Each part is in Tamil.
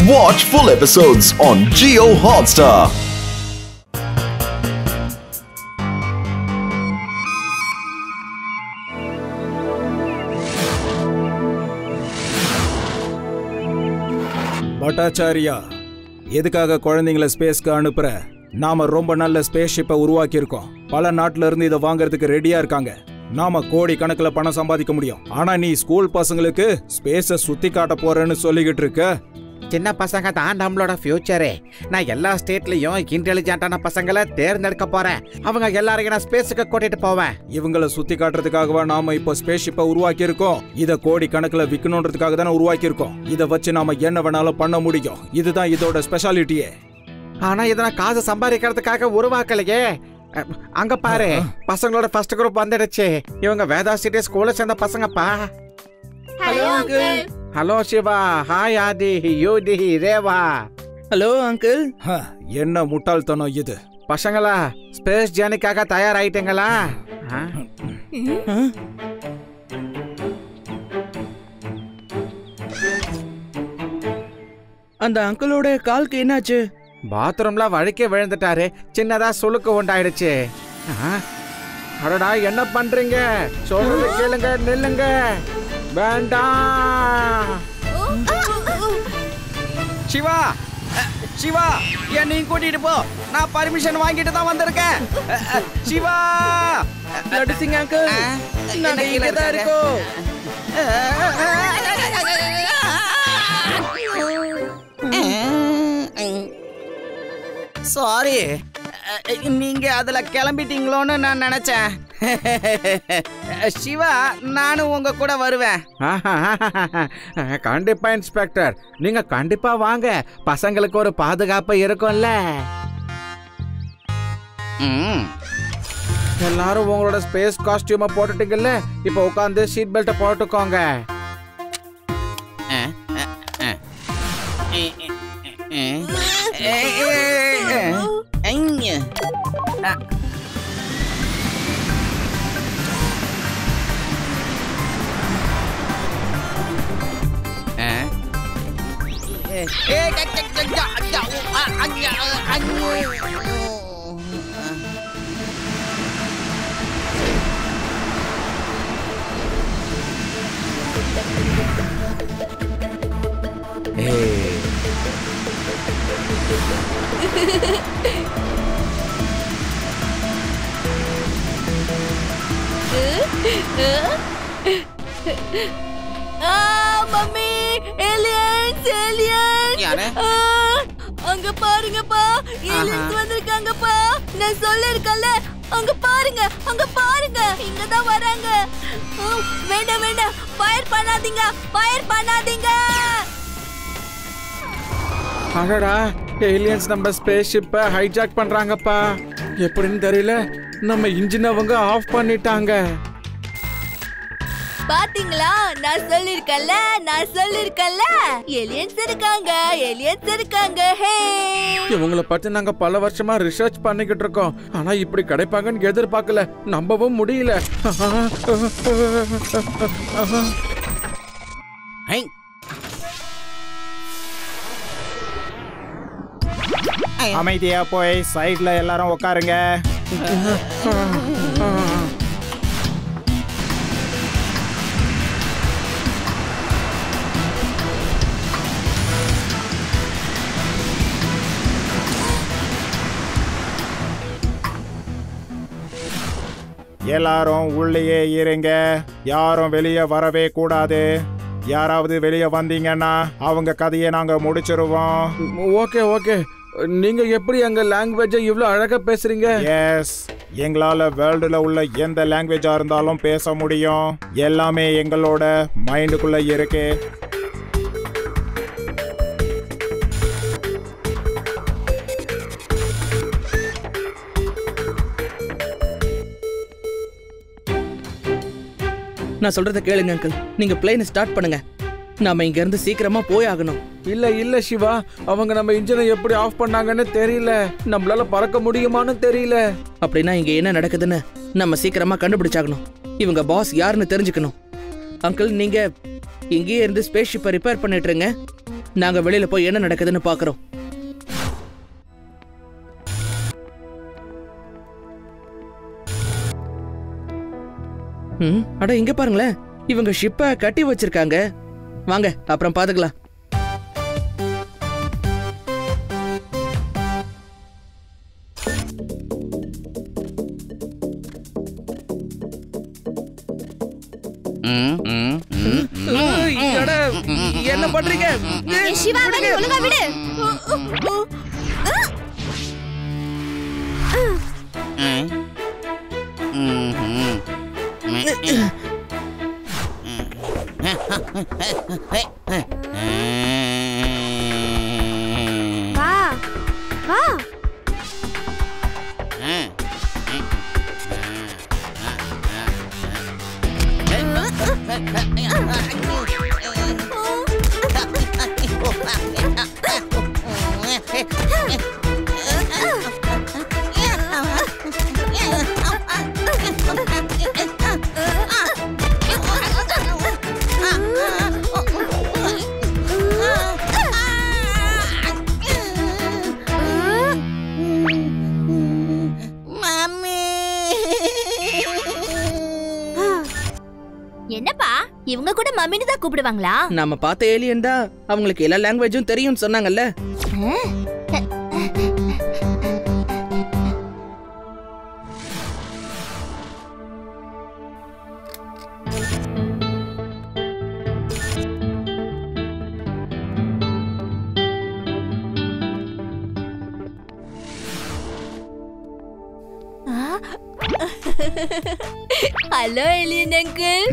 Watch full episodes on Jio Hotstar. Bhattacharya, எதுக்காக குழந்தைங்களை ஸ்பேஸ்க்கு அனுப்புற? நாம ரொம்ப நல்ல ஸ்பேஸ் ஷிப்பை உருவாக்கி இருக்கோம். பல நாட்டுல இருந்து இதை வாங்கறதுக்கு ரெடியா இருக்காங்க. நாம கோடி கணக்குல பணம் சம்பாதிக்க முடியும். ஆனா நீ ஸ்கூல் பசங்களுக்கு ஸ்பேஸ சுத்தி காட்ட போறேன்னு சொல்லிக்கிட்டு இருக்க. சின்ன பசங்க தான் நம்மளோட ஃபியூச்சரு. நான் எல்லா ஸ்டேட்லயும் இன்டெலிஜென்ட்டான பசங்களை தேர்ந்தெடுக்க போறேன். அவங்க எல்லாரையும் நான் ஸ்பேஸுக்கு கூட்டிட்டு போவேன். இவங்களை சுத்தி காட்டுறதுக்காகவா நாம இப்போ ஸ்பேஸ் ஷிப்பை உருவாக்கி இருக்கோம்? இத கோடி கணக்குல விற்கணுன்றதுக்காக தானே உருவாக்கி இருக்கோம். இதை வச்சு நாம என்ன வேணாலும் பண்ண முடியும். இதுதான் இதோட ஸ்பெஷாலிட்டியே. ஆனா இதை நான் காசு சம்பாதிக்கிறதுக்காக உருவாக்கலையே. அங்க பாரு, பசங்களோட ஃபர்ஸ்ட் குரூப் வந்துடுச்சு. இவங்க வேதா சிட்டி ஸ்கூல்ல சேர்ந்த பசங்கப்பா. Hello uncle. Hello Shiva, hi Aadi, Yuthi, Reva. Hello uncle. என்ன முட்டாள்தனம் இது? பசங்களா, ஸ்பேஸ் ஜேர்னிக்காக தயாராயிட்டீங்களா? அந்த அங்கிளோட காலுக்கு என்னாச்சு? பாத்ரூம்ல வழுக்கி விழுந்துட்டாரு. சின்னதா சுளுக்கு உண்டாயிடுச்சு. அடடா, என்ன பண்றீங்க? சொல்றது கேளுங்க, நில்லுங்க. வேண்டாம். சிவா, சிவா, நீ கூட்டிட்டு போ. நான் பர்மிஷன் வாங்கிட்டு தான் வந்திருக்கேன். சிவா, நடுசிங்க அங்கிள், நாங்க இங்க தான் இருக்கோம். சாரி, நீங்க அதுல கிளம்பிட்டீங்களோன்னு நான் நினைச்சேன். சிவா, நானும் உங்க கூட வருவேன். கண்டிப்பா இன்ஸ்பெக்டர், நீங்க கண்டிப்பா வாங்க. பசங்களுக்கு ஒரு பாதுகாப்பு இருக்கும்ல. எல்லாரும் உங்களோட ஸ்பேஸ் காஸ்டியூமை போட்டுட்டீங்கல்ல, இப்ப உட்காந்து சீட் பெல்ட்டை போட்டுக்கோங்க. Mummy, aliens, aliens. அங்க பாருங்கப்பா, ஏலியன்ஸ் வந்திருக்காங்கப்பா. நான் சொல்லிருக்கல, அங்க பாருங்க, அங்க பாருங்க, இங்க தான் வராங்க. வேண்டாம் வேண்டாம், ஃபயர் பண்ணாதீங்க, ஃபயர் பண்ணாதீங்க. அடடா, ஏலியன்ஸ் நம்ம ஸ்பேஸ் ஷிப்பை ஹைஜாக் பண்றாங்கப்பா. எப்படின்னு தெரியல, நம்ம இன்ஜின் அவங்க ஆஃப் பண்ணிட்டாங்க. பாத்தீங்களா, நான் சொல்லிருக்கல, நான் சொல்லிருக்கல, ஏலியன்ஸ் இருக்காங்க, ஏலியன்ஸ் இருக்காங்க. ஹே, இவங்கள பத்தி நாங்க பல வருஷமா ரிசர்ச் பண்ணிக்கிட்டு இருக்கோம். ஆனா இப்படி கிடைப்பாங்கன்னு எதிர்பார்க்கல, நம்பவும் முடியல. அமைதியா போய் சைட்ல எல்லாரும் உட்காருங்க. எல்லாரும் உள்ளேயே இருங்க. யாரும் வெளியே வரவே கூடாது. யாராவது வெளியே வந்தீங்கன்னா அவங்க கதையை நாங்க முடிச்சிருவோம். Okay okay. நீங்க எப்படி எங்க லாங்குவேஜை இவ்வளவு அழகா பேசுறீங்க? எஸ், எங்களால வேர்ல்டுல உள்ள எந்த லாங்குவேஜா இருந்தாலும் பேச முடியும். எல்லாமே எங்களோட மைண்டுக்குள்ள இருக்கு. நான் சொல்றத கேளுங்க அங்கிள், நீங்க பிளேனை ஸ்டார்ட் பண்ணுங்க. நாம இங்க இருந்து சீக்கிரமா போய் ஆகணும். இல்ல இல்ல சிவா, அவங்க நம்ம இன்ஜினை எப்படி ஆஃப் பண்ணாங்கன்னு தெரியல. நம்மளால பறக்க முடியுமான்னு தெரியல. அப்படின்னா இங்க என்ன நடக்குதுன்னு நம்ம சீக்கிரமா கண்டுபிடிச்சாகணும். இவங்க பாஸ் யாருன்னு தெரிஞ்சுக்கணும். அங்கிள், நீங்க இங்கேயே இருந்து ஸ்பேஸ் ஷிப்பை ரிப்பேர் பண்ணிட்டுருங்க. நாங்க வெளியில போய் என்ன நடக்குதுன்னு பாக்குறோம். அட இங்க பாருங்களேன், இவங்க ஷிப்பை கட்டி வச்சிருக்காங்க. வாங்க அப்புறம் பாத்துக்கலாம். என்ன பண்றீங்க? சிவா ஒழுங்கா விடு. வா வா. என்னப்பா இவங்க கூட மம்மின்னு தான் கூப்பிடுவாங்களா? நாம பார்த்த ஏலியன் தான், அவங்களுக்கு எல்லா லாங்குவேஜும் தெரியும்னு சொன்னாங்கல்ல. Hello alien uncle.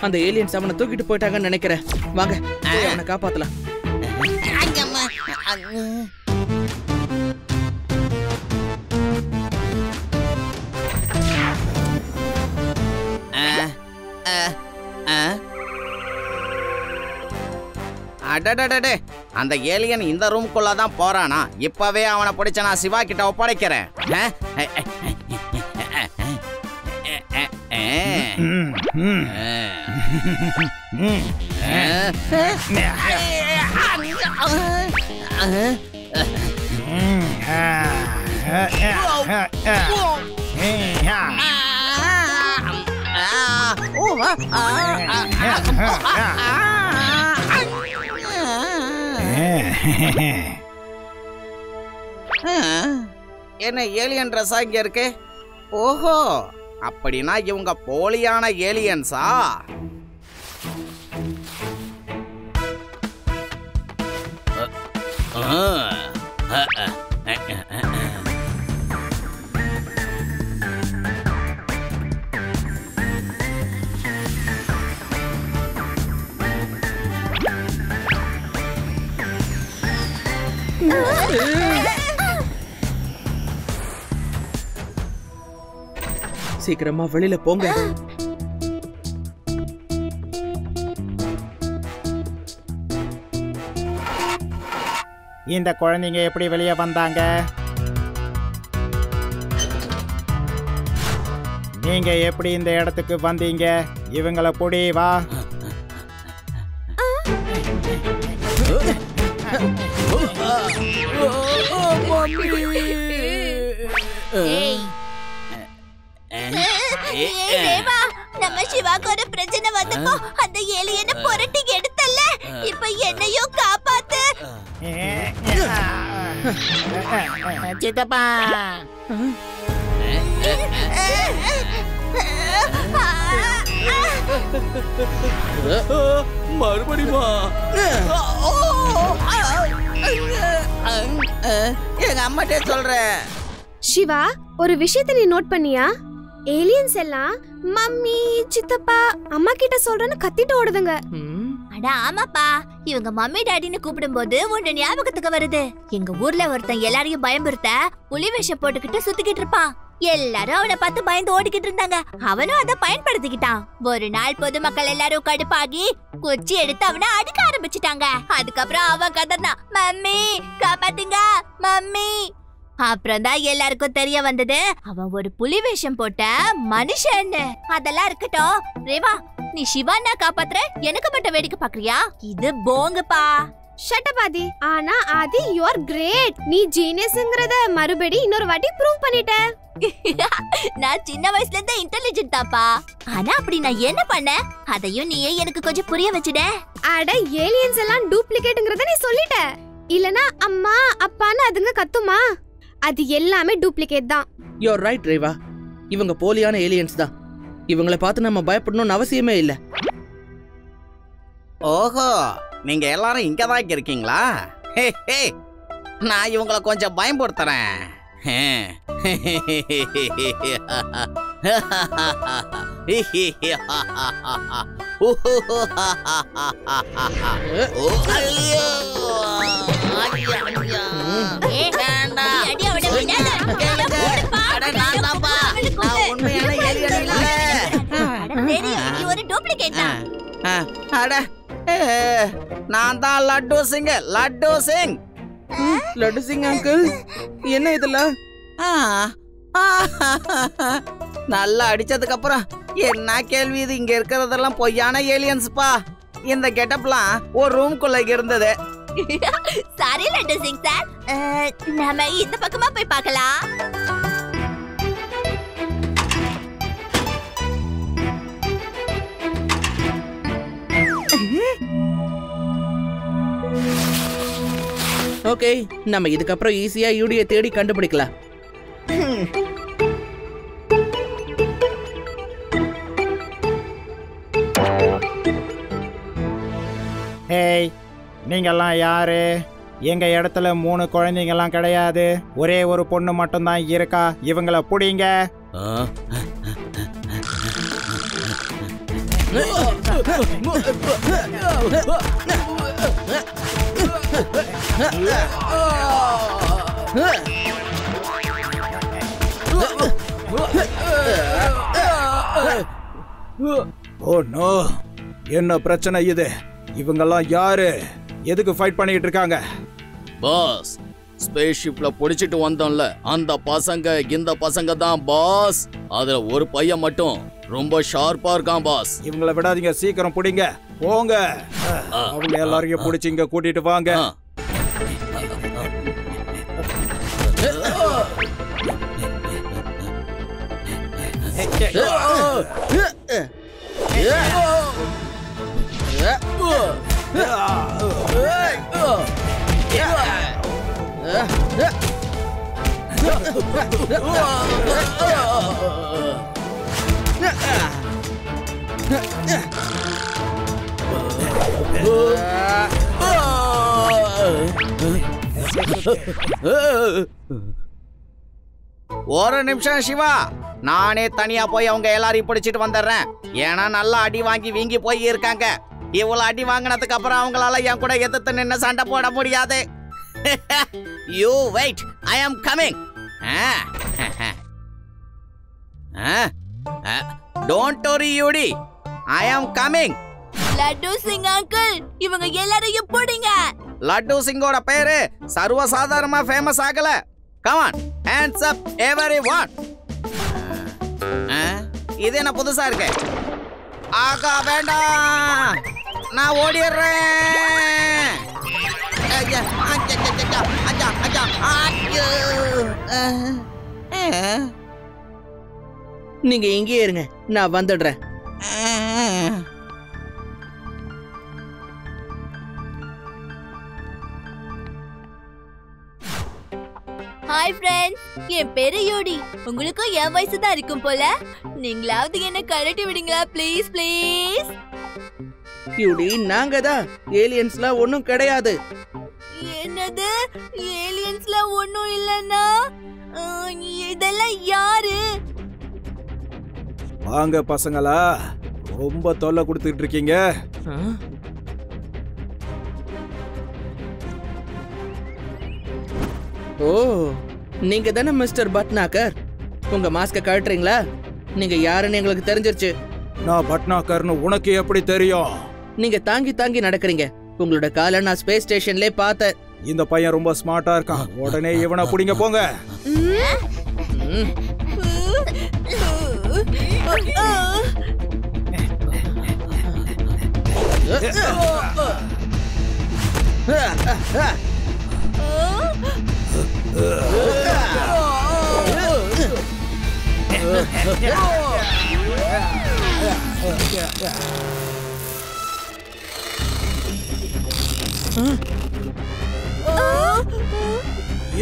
அந்த ஏலியன்ஸ் அவனை தூக்கிட்டு போயிட்டாங்கன்னு நினைக்கிறேன். வாங்க போய் அவனை காப்பாத்தலாம். அடடடடே, அந்த ஏலியன் இந்த ரூம்குள்ள தான் போறானா? இப்பவே அவனை பிடிச்ச நான் சிவா கிட்ட ஒப்படைக்கிறேன். என்ன ஏலியன் ட்ரெஸ்ஸா இங்க இருக்கு? ஓஹோ, அப்படின்னா இவங்க போலியான ஏலியன்ஸா? சீக்கிரமா வெளியில போங்க. இந்த குழந்தைங்க எப்படி வெளியே வந்தாங்க? நீங்க எப்படி இந்த இடத்துக்கு வந்தீங்க? இவங்கள புடி வா. நம்ம சிவாக்கு ஒரு பிரச்சனை வந்தப்போ அந்த ஏலியனை புரட்டி எடுத்தல்ல, இப்ப என்னையும் காப்பாத்து. சித்தப்பா, மறுபடியுமா? எங்க அம்மாட்டே சொல்றேன். சிவா, ஒரு விஷயத்தை நீ நோட் பண்ணியா? ஏலியன்ஸ் எல்லாம் மம்மி சித்தப்பா அம்மா கிட்ட சொல்றேன்னு கத்திட்டு ஓடுதுங்க. அட ஆமாப்பா, இவங்க மம்மி டாடின்னு கூப்பிடும்போது ஒண்ணு ஞாபகத்துக்கு வருது. எங்க ஊர்ல ஒருத்தன் எல்லாரையும் பயம்புறுத்த புலி வேஷம் போட்டுக்கிட்டு சுத்திக்கிட்டு இருப்பான். எல்லாரும் அவனை பார்த்து பயந்து ஓடிக்கிட்டு இருந்தாங்க. அவனும் அதை பயன்படுத்திக்கிட்டான். ஒரு நாள் பொதுமக்கள் எல்லாரும் கடுப்பாகி குச்சி எடுத்து அவனை அடிக்க ஆரம்பிச்சுட்டாங்க. அதுக்கப்புறம் அவன் கதர்னா, மம்மி காப்பாத்துங்க மம்மி. அப்புறம் தான் எல்லாருக்கும் தெரிய வந்தது அவன் ஒரு புலி வேஷம் போட்ட மனுஷன். அதெல்லாம் இருக்கட்டும் ரேவா, நீ சிவானா காப்பாத்துற, எனக்கு மட்டும் வேடிக்கை பாக்குறியா? இது போங்கப்பா. ஷட் ஆதி. ஆனா ஆதி யூ ஆர் கிரேட். நீ ஜீனியஸ்ங்கறத மறுபடி இன்னொரு வாட்டி ப்ரூவ் பண்ணிட்ட. நான் சின்ன வயசுல இருந்தே இன்டெலிஜென்ட் தாப்பா. ஆனா அப்படி நான் என்ன பண்ணேன் அதையும் நீயே எனக்கு கொஞ்சம் புரிய வச்சுட. அட ஏலியன்ஸ் எல்லாம் டூப்ளிகேட்ங்கறத நீ சொல்லிட்ட. இல்லனா அம்மா அப்பான்னு அதுங்க கத்துமா? அது எல்லாமே டூப்ளிகேட் தான். You are right Reva. இவங்க போலியான ஏலியன்ஸ் தான். இவங்களை பார்த்து நம்ம பயப்படணும்னு அவசியமே இல்ல. ஓஹோ, நீங்க எல்லாரும் இங்க தான் இருக்கீங்களா? நான் இவங்களை கொஞ்சம் பயன்படுத்துறேன். நான் தான் லட்டு சிங். லட்டு சிங். லட்டு சிங் அங்கிள், என்ன இதெல்லாம்? நல்லா அடிச்சதுக்கு அப்புறம் என்ன கேள்வி இது? இங்க இருக்கிறதெல்லாம் பொய்யான ஏலியன்ஸ்பா. இந்த கெட்டப்லாம் ஒரு ரூம்குள்ள இருந்தது. சாரி லட்டு சிங் சார், நாம இந்த பக்கமா போய் பார்க்கலாம். ஓகே, நம்ம இதுக்கப்புறம் ஈஸியா யூடியை தேடி கண்டுபிடிக்கலாம். ஏய், நீங்கெல்லாம் யாரு? எங்க இடத்துல 3 குழந்தைங்கெல்லாம் கிடையாது, ஒரே ஒரு பொண்ணு மட்டும்தான் இருக்கா. இவங்கள புடிங்க. ஓ நோ, என்ன பிரச்சனை இது? இவங்கெல்லாம் யாரு? எதுக்கு ஃபைட் பண்ணிட்டு இருக்காங்க? பாஸ், ஸ்பேஸ் ஷிப்ல புடிச்சிட்டு வந்தோம்ல அந்த பசங்க இந்த பசங்க தான் பாஸ். அதுல ஒரு பையன் மட்டும் ரொம்ப ஷார்ப்பா இருக்கான் பாஸ். இவங்கள விடாதீங்க, சீக்கிரம் புடிங்க. போங்க, அவங்க எல்லாரையும் புடிச்சு இங்க கூட்டிட்டு வாங்க. ஒரு நிமிஷம் சிவா, நானே தனியா போய் அவங்க எல்லாரையும் பிடிச்சிட்டு வந்துடுறேன். ஏன்னா நல்லா அடி வாங்கி வீங்கி போய் இருக்காங்க. இவ்வளவு அடி வாங்கினதுக்கு அப்புறம் அவங்களால என் கூட எதிர்த்து நின்று சண்டை போட முடியாது. You wait, I am coming. Don't worry Yudi, I am coming. Laddu Singh uncle, இவங்க எல்லாரையும் புடிங்க. லட்டு சிங்கோட பேரு சர்வசாதாரணமா ஃபேமஸ் ஆகல. Come on, hands up everyone. இது என்ன புதுசா இருக்கு? ஆகா வேண்டாம், நான் ஓடிடுறேன். நீங்க இங்கேயே இருங்க, நான் வந்துடுறேன். ஹாய் ஃப்ரெண்ட்ஸ், என் பேரு யூடி. உங்களுக்கும் என் வயசு தான் இருக்கும் போல. நீங்களாவது என்ன கழட்டி விடுங்களா ப்ளீஸ் ப்ளீஸ். யூடி, நாங்க தான். ஏலியன்ஸ்லாம் ஒண்ணும் கிடையாது. என்னது? ஏலியன்ஸ்ல ஒண்ணும் இல்லன்னா இதெல்லாம் யாரு? வாங்க பசங்களா, ரொம்ப தொல்லை கொடுத்துட்டு இருக்கீங்க. ஓ, நீங்க தானே மிஸ்டர் பட்னாக்கர். உங்க மாஸ்க கழட்டுறீங்களா? நீங்க யாருன்னு எங்களுக்கு தெரிஞ்சிருச்சு. நான் பட்னாக்கர்னு உனக்கு எப்படி தெரியும்? நீங்க தாங்கி தாங்கி நடக்கிறீங்க. உங்களோட காலை நான் ஸ்பேஸ் ஸ்டேஷன்ல பார்த்தேன். இந்த பையன் ரொம்ப ஸ்மார்ட்டா இருக்கான். உடனே இவனை புடிங்க போங்க.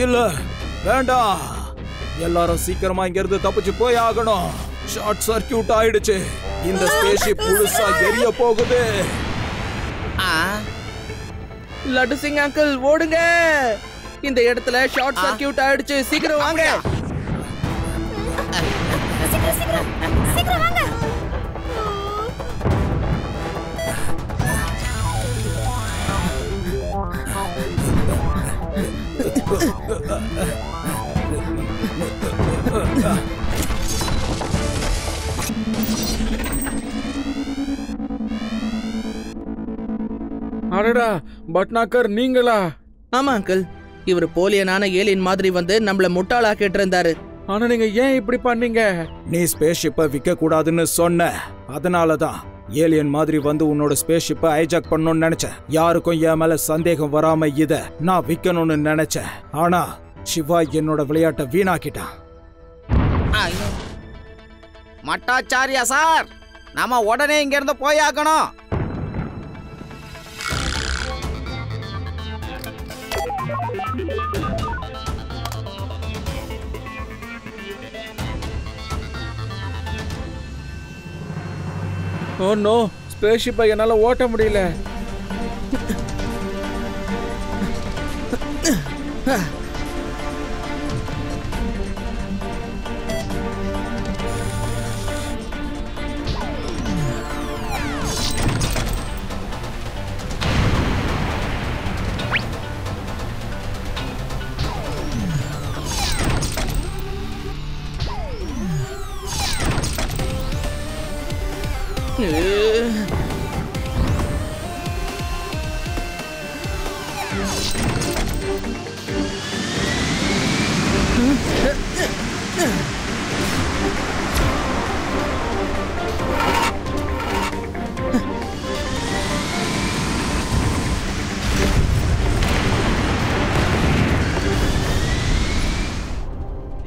இல்ல வேண்டாம், எல்லாரும் சீக்கிரமா இங்க இருந்து தப்பிச்சு போய் ஆகணும். ஷார்ட் சர்க்கியூட் ஆயிடுச்சு. இந்த ஸ்பேஸ்ஷிப் முழுசா எரிய போகுது. லட்டு சிங் அங்கிள் ஓடுங்க, இந்த இடத்துல ஷார்ட் சர்க்கியூட் ஆயிடுச்சு. சீக்கிரம் வாங்க. சீக்கிரம் வாங்க. அடடா, பட்னாக்கர் நீங்களா? ஆமா அங்கிள், இவர் போலியனான ஏலியன் மாதிரி வந்து நம்மள முட்டாளாக்கிட்டு இருந்தாரு. ஆனா நீங்க ஏன் இப்படி பண்ணீங்க? நீ ஸ்பேஸ்ஷிப்பை விற்க கூடாதுன்னு சொன்ன, அதனாலதான் ஏலியன் மாதிரி வந்து உன்னோட ஸ்பேஸ்ஷிப்பை ஹைஜாக் பண்ணணும்னு நினைச்சேன். யாருக்கும் என் மேல சந்தேகம் வராம இத நான் விற்கணும்னு நினைச்சேன். ஆனா சிவா என்னோட விளையாட்டை வீணாக்கிட்டான். மட்டாச்சாரியா சார், நாம உடனே இங்க இருந்து போயாகணும். ஓ நோ, ஸ்பேஸ்ஷிப்பை என்னால ஓட்ட முடியல.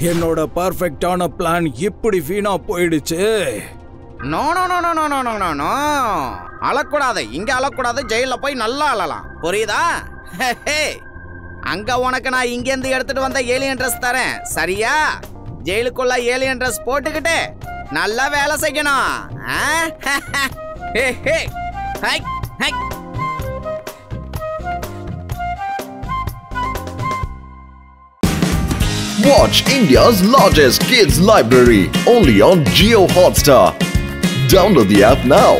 என்னோட பர்ஃபெக்டான பிளான் இப்படி வீணா போயிடுச்சு. No no no no no no no no no, அழக்கூடாது. இங்க அழக்கூடாது, ஜெயில போய் நல்லா அழலாம், புரியுதா? அங்க உனக்கு நான் இங்க இருந்து எடுத்துட்டு வந்த ஏலியன் ட்ரெஸ் தரேன், சரியா? ஜெயிலுக்குள்ள ஏலியன் ட்ரெஸ் போட்டுக்கிட்டு நல்லா வேலை செய்யணும். Watch India's largest kids library only on Jio Hotstar. Download the app now.